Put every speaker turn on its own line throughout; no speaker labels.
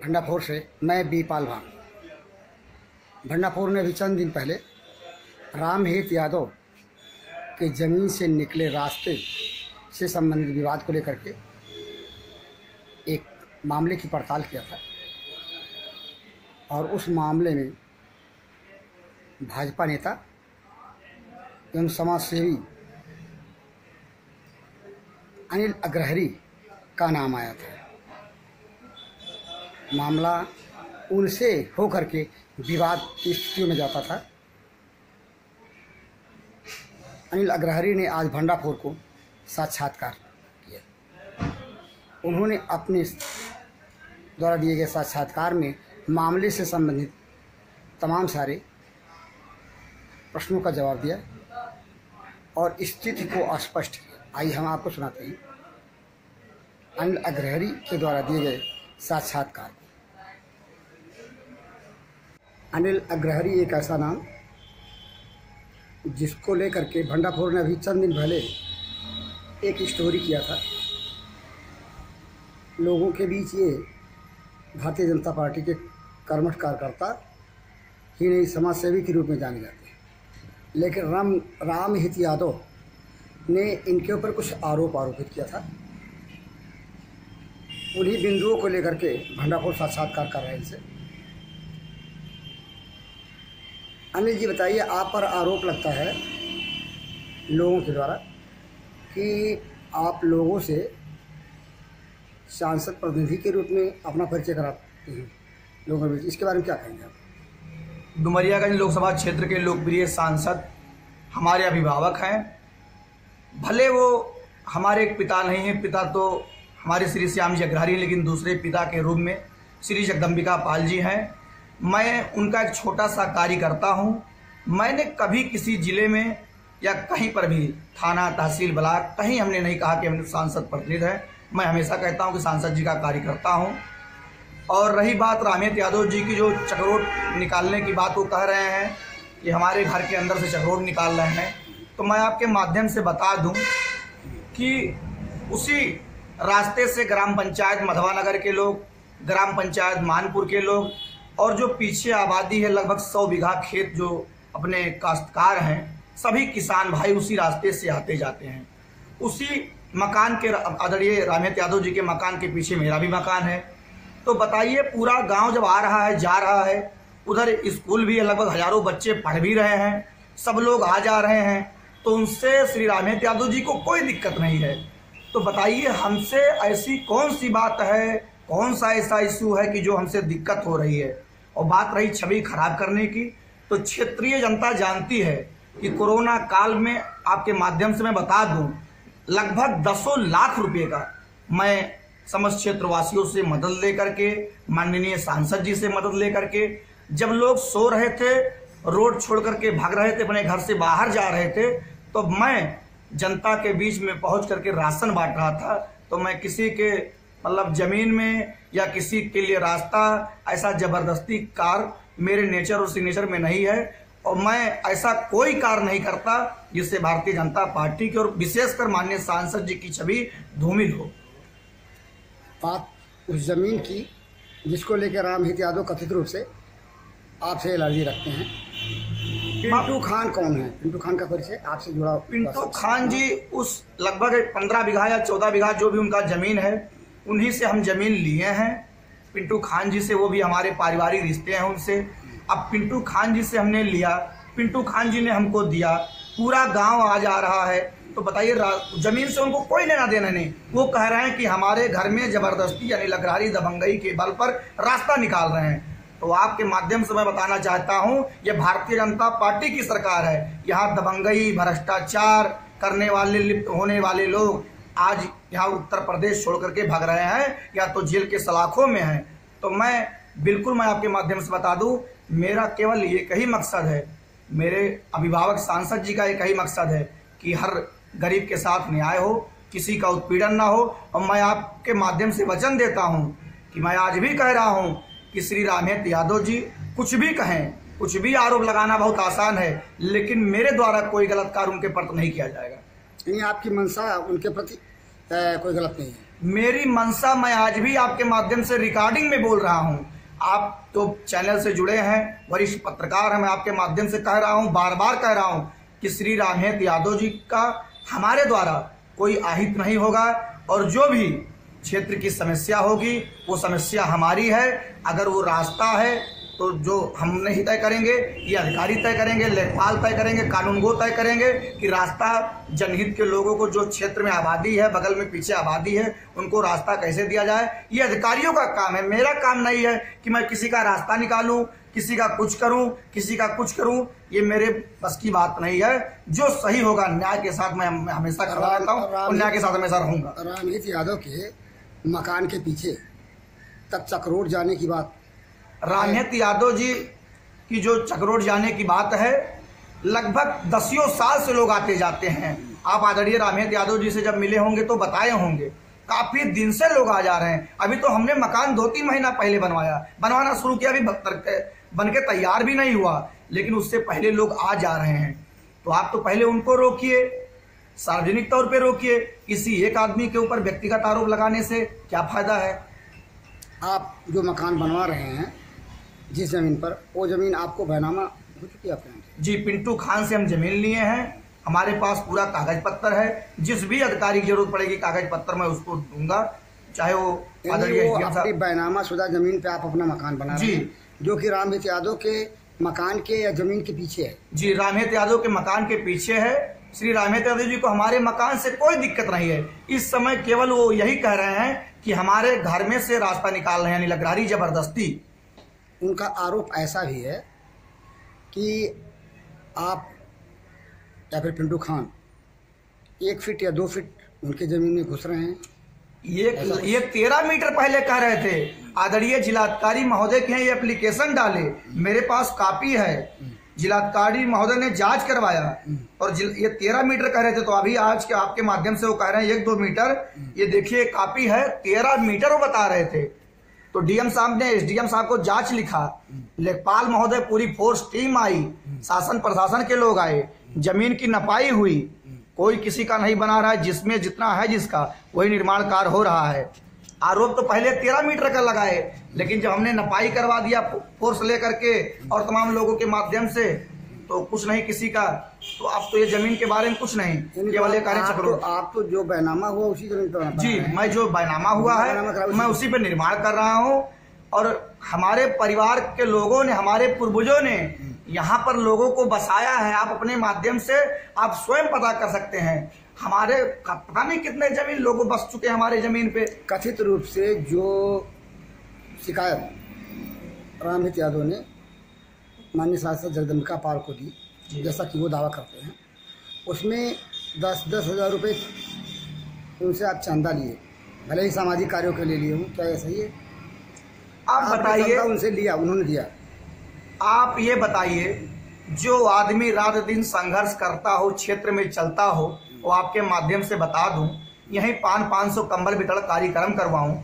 भंडाफोर से मैं बी पालवान। भंडाफोर ने अभी चंद दिन पहले रामहित यादव के ज़मीन से निकले रास्ते से संबंधित विवाद को लेकर के एक मामले की पड़ताल किया था और उस मामले में भाजपा नेता एवं समाज सेवी अनिल अग्रहरी का नाम आया था। मामला उनसे होकर के विवाद की स्थिति में जाता था। अनिल अग्रहरी ने आज भंडाफोर को साक्षात्कार किया। उन्होंने अपने द्वारा दिए गए साक्षात्कार में मामले से संबंधित तमाम सारे प्रश्नों का जवाब दिया और स्थिति को स्पष्ट किया। आइए हम आपको सुनाते हैं अनिल अग्रहरी के द्वारा दिए गए साक्षात्कार। अनिल अग्रहरी एक ऐसा नाम जिसको लेकर के भंडाफोर ने अभी चंद दिन पहले एक स्टोरी किया था। लोगों के बीच ये भारतीय जनता पार्टी के कर्मठ कार्यकर्ता ही नहीं, समाज सेवी के रूप में जाने जाते हैं। लेकिन रामहित यादव ने इनके ऊपर कुछ आरोपित किया था। उन्हीं बिंदुओं को लेकर के भंडाफोर साक्षात्कार कर रहे हैं इनसे। अनिल जी बताइए, आप पर आरोप लगता है लोगों के द्वारा कि आप लोगों से सांसद प्रतिनिधि के रूप में अपना परिचय कराते हैं लोगों में, इसके बारे में क्या कहेंगे आप?
डुमरियागंज लोकसभा क्षेत्र के लोकप्रिय सांसद हमारे अभिभावक हैं। भले वो हमारे एक पिता नहीं हैं, पिता तो हमारे श्री श्याम जी अग्रहरी हैं, लेकिन दूसरे पिता के रूप में श्री जगदम्बिका पाल जी हैं। मैं उनका एक छोटा सा कार्यकर्ता हूं। मैंने कभी किसी जिले में या कहीं पर भी थाना, तहसील, ब्लॉक कहीं हमने नहीं कहा कि हम सांसद प्रतिनिधि हैं। मैं हमेशा कहता हूं कि सांसद जी का कार्यकर्ता हूं। और रही बात रामहित यादव जी की, जो चक्रोट निकालने की बात वो कह रहे हैं कि हमारे घर के अंदर से चक्रोट निकाल रहे हैं, तो मैं आपके माध्यम से बता दूं कि उसी रास्ते से ग्राम पंचायत मधवा नगर के लोग, ग्राम पंचायत मानपुर के लोग और जो पीछे आबादी है लगभग 100 बीघा खेत जो अपने काश्तकार हैं, सभी किसान भाई उसी रास्ते से आते जाते हैं। उसी मकान के आदरणीय रामहित यादव जी के मकान के पीछे मेरा भी मकान है। तो बताइए, पूरा गांव जब आ रहा है, जा रहा है, उधर स्कूल भी है, लगभग हजारों बच्चे पढ़ भी रहे हैं, सब लोग आ जा रहे हैं, तो उनसे श्री रामहित यादव जी को कोई दिक्कत नहीं है। तो बताइए, हमसे ऐसी कौन सी बात है, कौन सा ऐसा इशू है कि जो हमसे दिक्कत हो रही है? और बात रही छवि खराब करने की, तो क्षेत्रीय जनता जानती है कि कोरोना काल में, आपके माध्यम से मैं बता दूं, लगभग 10 लाख रुपए का मैं समस्त क्षेत्रवासियों से मदद लेकर के, माननीय सांसद जी से मदद लेकर के, जब लोग सो रहे थे, रोड छोड़ करके भाग रहे थे, अपने घर से बाहर जा रहे थे, तो मैं जनता के बीच में पहुंच करके राशन बांट रहा था। तो मैं किसी के मतलब जमीन में या किसी के लिए रास्ता, ऐसा जबरदस्ती कार मेरे नेचर और सिग्नेचर में नहीं है और मैं ऐसा कोई कार्य नहीं करता जिससे भारतीय जनता पार्टी की और विशेषकर माननीय सांसद जी की छवि धूमिल हो।
आप उस जमीन की जिसको लेकर रामहित यादव कथित रूप से आपसे एलर्जी रखते हैं, पिंटू खान कौन है? पिंटू खान का परिचय आपसे जुड़ा?
पिंटू खान जी उस लगभग 15 बीघा या 14 बीघा जो भी उनका जमीन है, उन्हीं से हम जमीन लिए हैं। पिंटू खान जी से, वो भी हमारे पारिवारिक रिश्ते हैं उनसे। अब पिंटू खान जी से हमने लिया, पिंटू खान जी ने हमको दिया, पूरा गांव आ जा रहा है, तो बताइए जमीन से उनको कोई लेना देना नहीं। वो कह रहे हैं कि हमारे घर में जबरदस्ती यानी अग्रहरी दबंगई के बल पर रास्ता निकाल रहे हैं। तो आपके माध्यम से मैं बताना चाहता हूं, ये भारतीय जनता पार्टी की सरकार है। यहाँ दबंगई, भ्रष्टाचार करने वाले, लिप्त होने वाले लोग आज यहाँ उत्तर प्रदेश छोड़ करके भाग रहे हैं या तो जेल के सलाखों में हैं। तो मैं आपके माध्यम से बता दूं, मेरा केवल एक ही मकसद है, मेरे अभिभावक सांसद जी का एक ही मकसद है कि हर गरीब के साथ न्याय हो, किसी का उत्पीड़न ना हो। और मैं आपके माध्यम से वचन देता हूं कि मैं आज भी कह रहा हूं कि श्री रामहित यादव जी कुछ भी कहें, कुछ भी आरोप लगाना बहुत आसान है, लेकिन मेरे द्वारा कोई गलत कार्य उनके प्रति नहीं किया जाएगा।
नहीं, आपकी मंशा उनके प्रति कोई गलत नहीं है।
मेरी मंशा, मैं आज भी आपके माध्यम से रिकॉर्डिंग में बोल रहा हूं, आप तो चैनल से जुड़े हैं, वरिष्ठ पत्रकार हैं, मैं आपके माध्यम से कह रहा हूं, बार बार कह रहा हूं कि श्री रामहेत यादव जी का हमारे द्वारा कोई आहित नहीं होगा, और जो भी क्षेत्र की समस्या होगी वो समस्या हमारी है। अगर वो रास्ता है तो जो हम नहीं तय करेंगे, ये अधिकारी तय करेंगे, लेखपाल तय करेंगे, कानूनगो तय करेंगे कि रास्ता जनहित के लोगों को, जो क्षेत्र में आबादी है, बगल में पीछे आबादी है, उनको रास्ता कैसे दिया जाए। ये अधिकारियों का काम है, मेरा काम नहीं है कि मैं किसी का रास्ता निकालूं, किसी का कुछ करूं, किसी का कुछ करूं, ये मेरे बस की बात नहीं है। जो सही होगा न्याय के साथ मैं हमेशा खड़ा रहता हूं और न्याय के साथ हमेशा रहूंगा।
रामहेत यादव के मकान के पीछे तक चक्रोड जाने की बात,
रामहेत यादव जी की जो चक्रोड जाने की बात है, लगभग 10 साल से लोग आते जाते हैं। आप आदरणीय रामहेत यादव जी से जब मिले होंगे तो बताए होंगे, काफी दिन से लोग आ जा रहे हैं। अभी तो हमने मकान 2-3 महीना पहले बनवाना शुरू किया, अभी बन के तैयार भी नहीं हुआ, लेकिन उससे पहले लोग आ जा रहे हैं। तो आप तो पहले उनको रोकिए, सार्वजनिक तौर पे रोकिए। किसी एक आदमी के ऊपर व्यक्तिगत आरोप लगाने से क्या फायदा है।
आप जो मकान बनवा रहे हैं जिस जमीन पर, वो जमीन आपको बैनामा हो चुकी है आपने?
जी, पिंटू खान से हम जमीन लिए हैं, हमारे पास पूरा कागज पत्र है। जिस भी अधिकारी की जरूरत पड़ेगी कागज पत्र मैं उसको दूंगा, चाहे वो
अपनी बैनामा शुदा जमीन पे आप अपना मकान बना रहे हैं, जो कि रामहेत यादव के मकान के या जमीन के पीछे है।
जी, रामहेत यादव के मकान के पीछे है। श्री रामहेत यादव जी को हमारे मकान से कोई दिक्कत नहीं है। इस समय केवल वो यही कह रहे हैं कि हमारे घर में से रास्ता निकाल रहे हैं, यानी अग्रहारी जबरदस्ती।
उनका आरोप ऐसा भी है कि आप या फिर पिंटू खान 1 फीट या 2 फीट उनके जमीन में घुस रहे हैं।
ये 13 मीटर पहले कह रहे थे। आदरणीय जिलाधिकारी महोदय के ये एप्लीकेशन डाले, मेरे पास कॉपी है, जिलाधिकारी महोदय ने जांच करवाया और ये 13 मीटर कह रहे थे, तो अभी आज के आपके माध्यम से वो कह रहे हैं 1-2 मीटर। ये देखिए कॉपी है, 13 मीटर वो बता रहे थे। तो डीएम साहब ने एसडीएम साहब को जांच लिखा, लेखपाल महोदय पूरी फोर्स टीम आई, शासन प्रशासन के लोग आए, जमीन की नपाई हुई, कोई किसी का नहीं बना रहा है, जिसमें जितना है जिसका वही निर्माण कार्य हो रहा है। आरोप तो पहले 13 मीटर का लगाए, लेकिन जब हमने नपाई करवा दिया फोर्स लेकर के और तमाम लोगों के माध्यम से, तो कुछ नहीं किसी का। तो अब तो ये जमीन के बारे में कुछ नहीं, केवल ये कार्य चक्रोड।
आप तो जो बैनामा हुआ उसी जमीन पर?
जी, मैं जो बैनामा हुआ है मैं उसी पे निर्माण कर रहा हूँ। और हमारे परिवार के लोगों ने, हमारे पूर्वजों ने यहाँ पर लोगों को बसाया है। आप अपने माध्यम से आप स्वयं पता कर सकते हैं, हमारे पता नहीं कितने जमीन लोग बस चुके हैं हमारे जमीन पे।
कथित रूप से जो शिकायत रामहेत यादव ने माननीय सांसद जगदम्बिका पाल को दी, जैसा कि वो दावा करते हैं, उसमें 10-10 हज़ार रुपये उनसे आप चंदा लिए, भले ही सामाजिक कार्यों के लिए लिए हूँ, क्या ये सही है?
आप बताइए।
उनसे लिया, उन्होंने दिया।
आप ये बताइए, जो आदमी रात दिन संघर्ष करता हो, क्षेत्र में चलता हो, वो आपके माध्यम से बता दूं, यहीं 500 कंबल वितरण कार्यक्रम करवाऊं,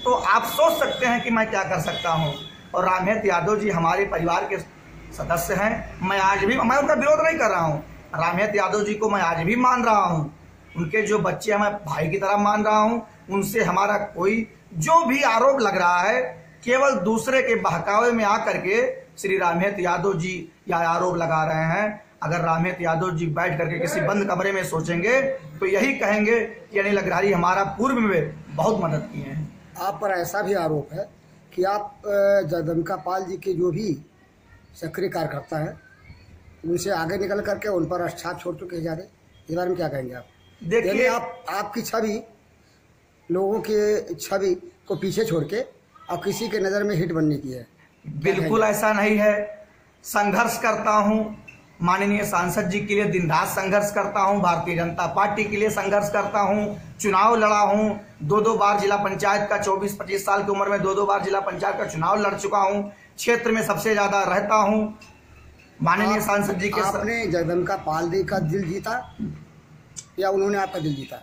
तो आप सोच सकते हैं कि मैं क्या कर सकता हूं। और रामहेत यादव जी हमारे परिवार के सदस्य हैं। मैं आज भी, मैं उनका विरोध नहीं कर रहा हूं, रामहेत यादव जी को मैं आज भी मान रहा हूं, उनके जो बच्चे हैं मैं भाई की तरह मान रहा हूं। उनसे हमारा कोई जो भी आरोप लग रहा है, केवल दूसरे के बहकावे में आकर के श्री रामहेत यादव जी यह आरोप लगा रहे हैं। अगर रामहेत यादव जी बैठ करके किसी बंद कमरे में सोचेंगे तो यही कहेंगे कि अनिल अग्रहारी हमारा पूर्व में बहुत मदद किए हैं।
आप पर ऐसा भी आरोप है कि आप जगदम्बिका पाल जी के जो भी सक्रिय कार्यकर्ता हैं, उनसे आगे निकल करके उन पर छाप छोड़ चुके हैं ज़्यादा। इस बारे में क्या कहेंगे आप?
देखिए,
आपकी छवि, लोगों की छवि को पीछे छोड़ के और किसी के नज़र में हिट बनने की है।
बिल्कुल ऐसा नहीं है। संघर्ष करता हूं, माननीय सांसद जी के लिए दिन रात संघर्ष करता हूं, भारतीय जनता पार्टी के लिए संघर्ष करता हूं, चुनाव लड़ा हूं, 2-2 बार जिला पंचायत का, 24-25 साल की उम्र में 2-2 बार जिला पंचायत का चुनाव लड़ चुका हूं, क्षेत्र में सबसे ज्यादा रहता हूं। माननीय सांसद जी के
आपने जगदम्बिका पाल जी का दिल जीता या उन्होंने आपका दिल जीता?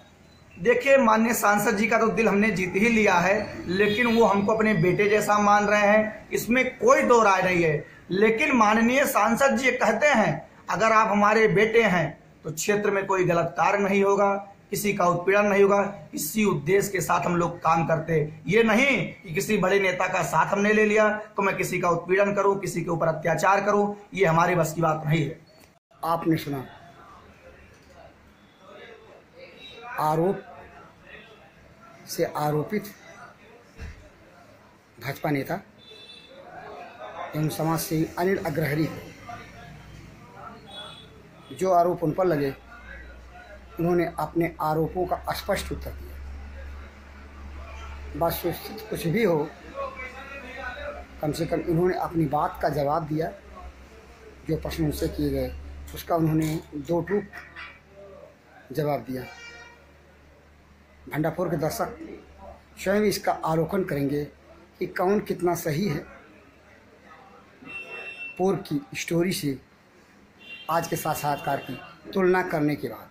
देखिए, माननीय सांसद जी का तो दिल हमने जीत ही लिया है, लेकिन वो हमको अपने बेटे जैसा मान रहे हैं, इसमें कोई दो राय नहीं है। लेकिन माननीय सांसद जी कहते हैं, अगर आप हमारे बेटे हैं तो क्षेत्र में कोई गलत कार्य नहीं होगा, किसी का उत्पीड़न नहीं होगा। इसी उद्देश्य के साथ हम लोग काम करते। ये नहीं कि किसी बड़े नेता का साथ हमने ले लिया तो मैं किसी का उत्पीड़न करूं, किसी के ऊपर अत्याचार करूं, ये हमारे बस की बात नहीं है।
आपने सुना आरोप से आरोपित भाजपा नेता एवं समाज सेवी अनिल अग्रहरी जो आरोप उन पर लगे, उन्होंने अपने आरोपों का स्पष्ट उत्तर दिया। वस्तुस्थिति कुछ भी हो, कम से कम इन्होंने अपनी बात का जवाब दिया। जो प्रश्न उनसे किए गए उसका उन्होंने दो टूक जवाब दिया। भंडारपुर के दर्शक स्वयं इसका आलोकन करेंगे कि कौन कितना सही है। पूर्व की स्टोरी से आज के साक्षात्कार की तुलना करने के बाद